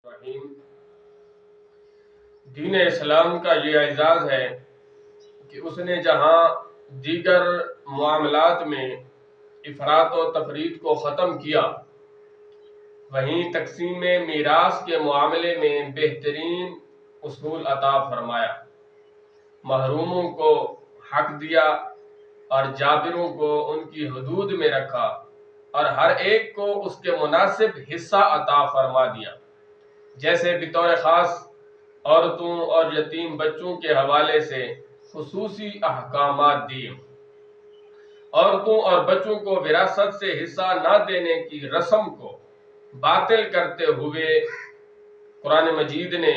रहीम। दीन इस्लाम का ये एजाज़ है कि उसने जहाँ दीगर मामलात में इफरात व तफरीत को ख़त्म किया, वहीं तकसीम मीरास के मामले में बेहतरीन उसूल अता फरमाया। महरूमों को हक दिया और जाबिरों को उनकी हदूद में रखा और हर एक को उसके मुनासिब हिस्सा अता फरमा दिया। जैसे बितौर ख़ास औरतों और यतीम बच्चों के हवाले से खुसूसी अहकामात दिए। औरतों और बच्चों को विरासत से हिस्सा न देने की रस्म को बातिल करते हुए कुरान मजीद ने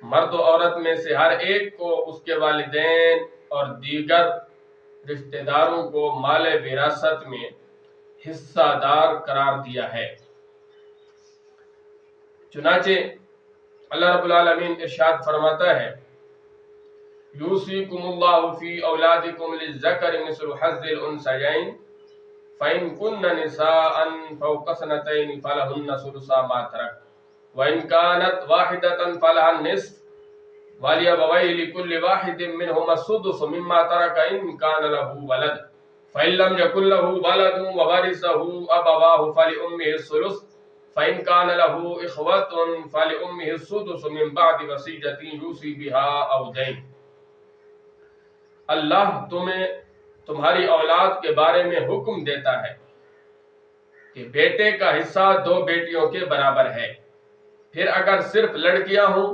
मर्द और औरत में से हर एक को उसके वालिदैन और दीगर रिश्तेदारों को माले विरासत में हिस्सादार करार दिया है। चुनाचे अल्लाह रब्बुल आलमीन इरशाद फरमाता है, यूसीकुमुल्लाहु फी औलादिकुम लिज़्ज़करि मिस्लु हज़्ज़िल उन्सयैन फ़इन कुन्न निसाअन फ़ौक़ सनतैन फ़लहुन्न सुलुसा मा तरक व इन कानत वाहिदतन फ़लहा निस्फ़ वलिअबवैहि लिकुल्लि वाहिदिन मिनहुमा सुदुसु मिम्मा तरक इन कान लहु वलद फ़इन लम यकुल लहु वलदुन व वरिसहु अबवाहु फ़लिउम्मिहि सुलुस फ़इन कान लहु इख़वतुन फ़लिउम्मिहि सुदुसु मिन बअदि वसीयतिन यूसी बिहा औ दैन। अल्लाह तुम्हें तुम्हारी औलाद के बारे में हुक्म देता है कि बेटे का हिस्सा दो बेटियों के बराबर है। फिर अगर सिर्फ लड़कियां हों,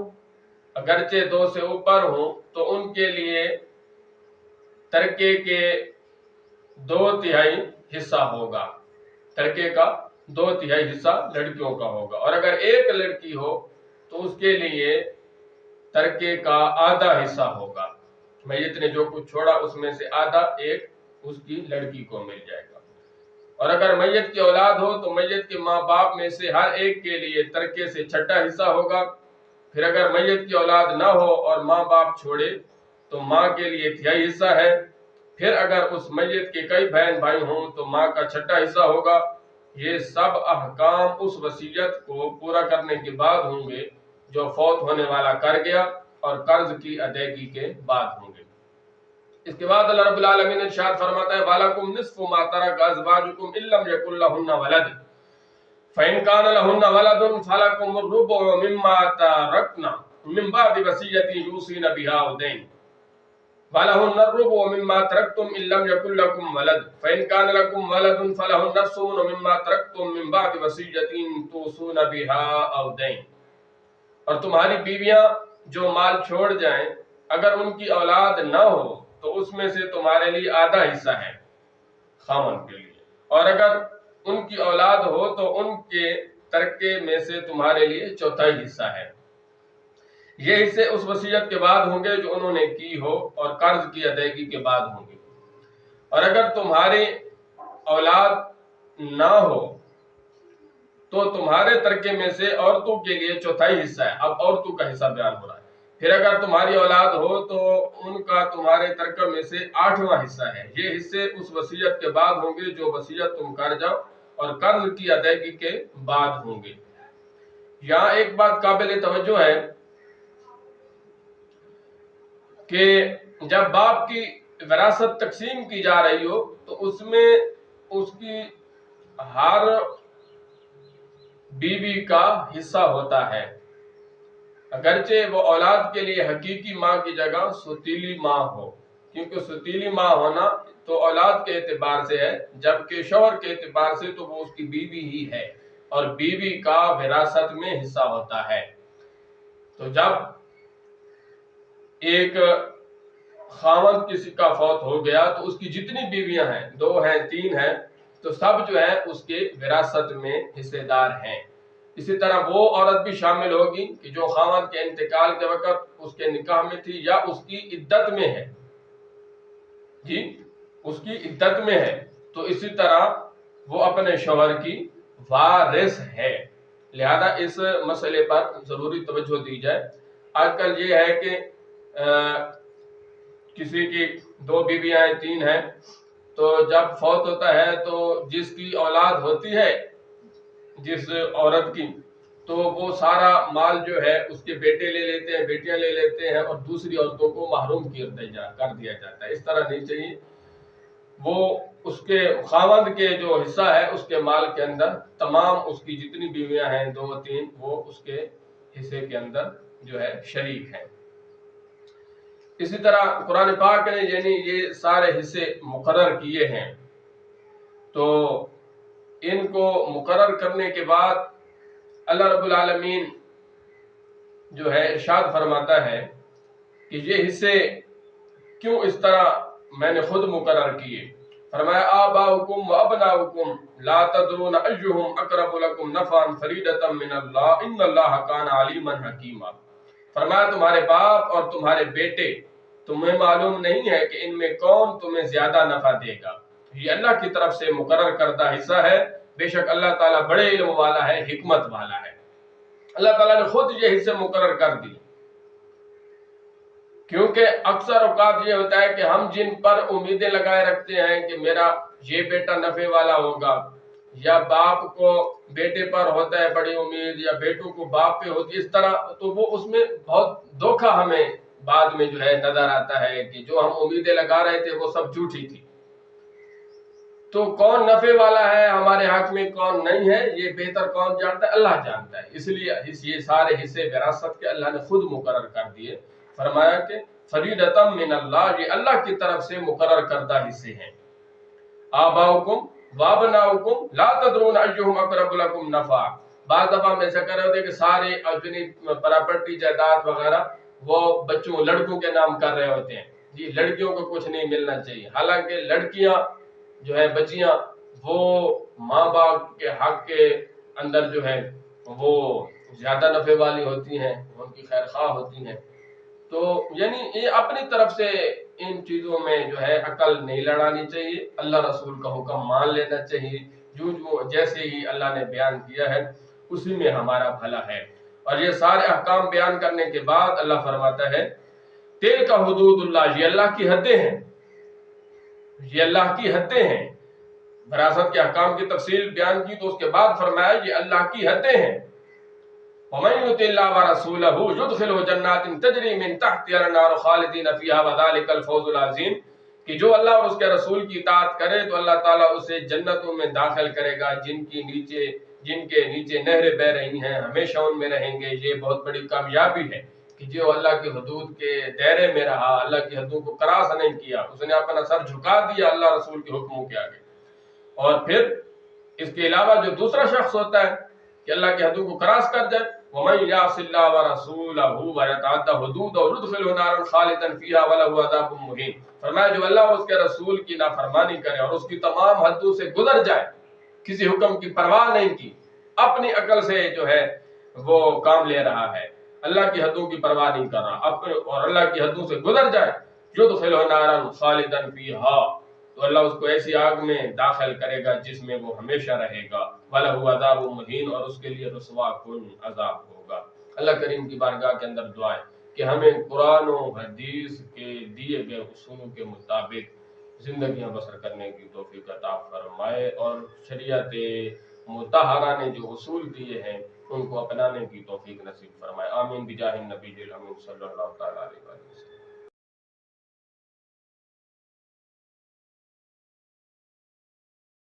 अगरचे दो से ऊपर हों, तो उनके लिए तरके के 2/3 हिस्सा होगा। तरके का 2/3 हिस्सा लड़कियों का होगा और अगर एक लड़की हो तो उसके लिए तरके का आधा हिस्सा होगा। मैयत ने जो कुछ छोड़ा उसमें से आधा एक उसकी लड़की को मिल जाएगा। और अगर मैयत की औलाद हो तो मैयत के माँ बाप में से हर एक के लिए तरके से छठा हिस्सा होगा। फिर अगर मैयत की औलाद ना हो और माँ बाप छोड़े तो माँ के लिए तिहाई हिस्सा है। फिर अगर उस मैयत के कई बहन भाई हों तो माँ का छठा हिस्सा होगा। ये सब अहकाम उस वसीयत को पूरा करने के बाद होंगे जो फौत होने वाला कर गया और कर्ज की अदायगी के बाद होंगे। इसके बाद अल्लाह रब्बुल आलमीन ने इरशाद फरमाता है, वालकुम निस्फु मा तरक अज़वाजुकुम इल्लम यकुल लहुन्ना वलद फ़इन कान लहुन्ना वलदुन फलकुम रुबु मिम्मा तरकना मिन बअदि वसीयतिन यूसीना बिहा औ दैन वलहुन्ना रुबु मिम्मा तरकतुम इल्लम यकुल लकुम वलद फ़इन कान लकुम वलदुन फलहुन्ना सुमुनु मिम्मा तरकतुम मिन बअदि वसीयतिन तूसूना बिहा औ दैन। और तुम्हारी बीवियां जो माल छोड़ जाएं, अगर उनकी औलाद न हो तो उसमें से तुम्हारे लिए आधा हिस्सा है खामन के लिए, और अगर उनकी औलाद हो तो उनके तरके में से तुम्हारे लिए चौथाई हिस्सा है। ये हिस्से उस वसीयत के बाद होंगे जो उन्होंने की हो और कर्ज की अदायगी के बाद होंगे। और अगर तुम्हारी औलाद ना हो तो तुम्हारे तरके में से औरतों के लिए चौथाई हिस्सा है। अब औरतों का हिस्सा बयान हो रहा है। फिर अगर तुम्हारी औलाद हो तो उनका तुम्हारे तरके में से 8वां हिस्सा है। ये हिस्से उस वसीयत के बाद होंगे जो वसीयत तुम कर जाओ और कर्ज की अदायगी के बाद होंगे। यहाँ एक बात काबिल तवज्जो है कि जब बाप की विरासत तकसीम की जा रही हो तो उसमें उसकी हर बीवी का हिस्सा होता है, अगरचे वो औलाद के लिए हकीकी माँ की जगह सुतीली माँ हो, क्योंकि सुतीली माँ होना तो औलाद के एतबार से है, जबकि शौहर के एतबार से तो वो उसकी बीवी ही है और बीवी का विरासत में हिस्सा होता है। तो जब एक खामद किसी का फौत हो गया तो उसकी जितनी बीवियां हैं, 2 हैं 3 हैं, तो सब जो है उसके विरासत में हिस्सेदार हैं। इसी तरह वो औरत भी शामिल होगी कि जो खामद के इंतकाल के वक्त उसके निकाह में थी या उसकी इद्दत में है, जी उसकी इद्दत में है, तो इसी तरह वो अपने शौहर की वारिस है। लिहाजा इस मसले पर जरूरी तवज्जो दी जाए। आजकल ये है कि किसी की 2 बीवियां 3 हैं, तो जब फौत होता है तो जिसकी औलाद होती है जिस औरत की, تو وہ سارا مال جو ہے اس کے بیٹے لے لیتے ہیں، بیٹیاں لے لیتے ہیں، اور دوسری عورتوں کو محروم کر دیا جاتا ہے۔ اس طرح نہیں چاہیے، وہ اس کے خاوند کے جو حصہ ہے اس کے مال کے اندر تمام اس کی جتنی بیویاں ہیں 2 3 وہ اس کے حصے کے اندر جو ہے شریک ہیں۔ اسی طرح قرآن پاک نے یعنی یہ سارے حصے مقرر کیے ہیں، تو ان کو مقرر کرنے کے بعد اللہ رب العالمین جو ہے ارشاد فرماتا ہے کہ یہ حصے کیوں اس طرح میں نے خود مقرر کیے۔ فرمایا آباؤکم و ابناؤکم لا تدرون ایہم اقرب لکم نفعا فریدۃ من اللہ ان اللہ کان علیما حکیما۔ فرمایا تمہارے باپ اور تمہارے بیٹے تمہیں معلوم نہیں ہے کہ ان میں کون تمہیں زیادہ نفع دے گا، یہ اللہ کی طرف سے مقرر کردہ حصہ ہے، بے شک اللہ تعالیٰ بڑے علم والا ہے، حکمت والا ہے۔ اللہ تعالیٰ نے خود یہ حصے مقرر کر دی، کیونکہ اکثر اوقات یہ ہوتا ہے کہ ہم جن پر امیدیں لگائے رکھتے ہیں کہ میرا یہ بیٹا نفع والا ہوگا، یا باپ کو بیٹے پر ہوتا ہے بڑی امید، یا بیٹوں کو باپ پہ ہوتی ہے، اس طرح تو وہ اس میں بہت دھوکہ ہمیں بعد میں جو ہے نظر آتا ہے کہ جو ہم امیدیں لگا رہے تھے وہ سب جھوٹی تھی۔ تو کون نفع والا ہے ہمارے حق میں، کون نہیں ہے، یہ بہتر کون جانتا ہے؟ اللہ جانتا ہے۔ اس لیے یہ سارے حصے وراثت کے اللہ نے خود مقرر کر دیے۔ فرمایا کہ فریدۃ من اللہ، یہ اللہ کی طرف سے مقرر کردہ حصے ہیں۔ آباؤکم وابناؤکم لا تدرون ایہم اقرب لکم نفعا، بعض دفعہ ہم ایسا کر رہے ہوتے ہیں کہ سارے اپنی پراپرٹی جائیداد وغیرہ وہ بچوں لڑکوں کے نام کر رہے ہوتے ہیں، جی لڑکیوں کو کچھ نہیں ملنا چاہیے، حالانکہ لڑکیاں جو ہے بچیاں وہ ماں باپ کے حق کے اندر جو ہے وہ زیادہ نفع والی ہوتی ہیں، ان کی خیر خواہ ہوتی ہیں۔ تو یعنی یہ اپنی طرف سے ان چیزوں میں جو ہے عقل نہیں لڑانی چاہیے، اللہ رسول کا حکم مان لینا چاہیے، جو جیسے ہی اللہ نے بیان کیا ہے اسی میں ہمارا بھلا ہے۔ اور یہ سارے احکام بیان کرنے کے بعد اللہ فرماتا ہے تلک حدود اللہ، یہ اللہ کی حدیں ہیں، یہ اللہ کی حدیں ہیں۔ وراثت کے احکام کی تفصیل بیان کی تو اس کے بعد فرمایا یہ اللہ کی حدیں ہیں۔ وَمَن يُطِعِ اللَّهَ وَرَسُولَهُ يُدْخِلْهُ جَنَّاتٍ تَجْرِي مِن تَحْتِهَا الْأَنْهَارُ خَالِدِينَ فِيهَا وَذَلِكَ الْفَوْزُ الْعَظِيمُ، کہ جو اللہ اور اس کے رسول کی اطاعت کرے تو اللہ تعالیٰ اسے جنتوں میں داخل کرے گا جن کے نیچے نہریں بہہ رہی ہیں، ہمیشہ ان میں رہیں گے۔ یہ بہت بڑی کامیابی ہے کہ جو اللہ کی حدود کے دائرے میں رہا، اللہ کی حدود کو کراس نہیں کیا، اس نے اپنا سر جھکا دیا اللہ رسول کے حکموں کے آگے۔ اور پھر اس کے علاوہ جو دوسرا شخص ہوتا ہے کہ اللہ کی حدود کو کراس کر جائے، وَمَن يَعْصِ اللَّهَ وَرَسُولَهُ وَيَتَعَدَّ حُدُودَهُ يُدْخِلْهُ نَارًا خَالِدًا فِيهَا وَلَهُ عَذَابٌ مُهِينٌ۔ فرمایا جو اللہ اور اس کے رسول کی نافرمانی کرے اور اس کی تمام حدوں سے گزر جائے، کسی حکم کی پرواہ نہیں کی، اپنی عقل سے جو ہے وہ کام لے رہا ہے، اللہ کی حدوں کی پرواہ نہیں کر رہا اور اللہ کی حدوں سے گزر جائے، يُدْخِلْهُ نَارًا خَالِدًا فِيهَا، تو اللہ اس کو ایسی آگ میں داخل کرے گا جس میں وہ ہمیشہ رہے گا، وَلَهُ عَذَابٌ مُهِينٌ، اور اس کے لیے رسوا کن عذاب ہوگا۔ اللہ کریم کی بارگاہ کے اندر دعا ہے کہ ہمیں قرآن و حدیث کے دیے گئے اصولوں کے مطابق زندگیاں بسر کرنے کی توفیق عطا فرمائے، اور شریعت مطہرہ نے جو اصول دیے ہیں ان کو اپنانے کی توفیق نصیب فرمائے۔ آمین بجاہ النبی الامین صلی اللہ تعالیٰ علیہ وسلم۔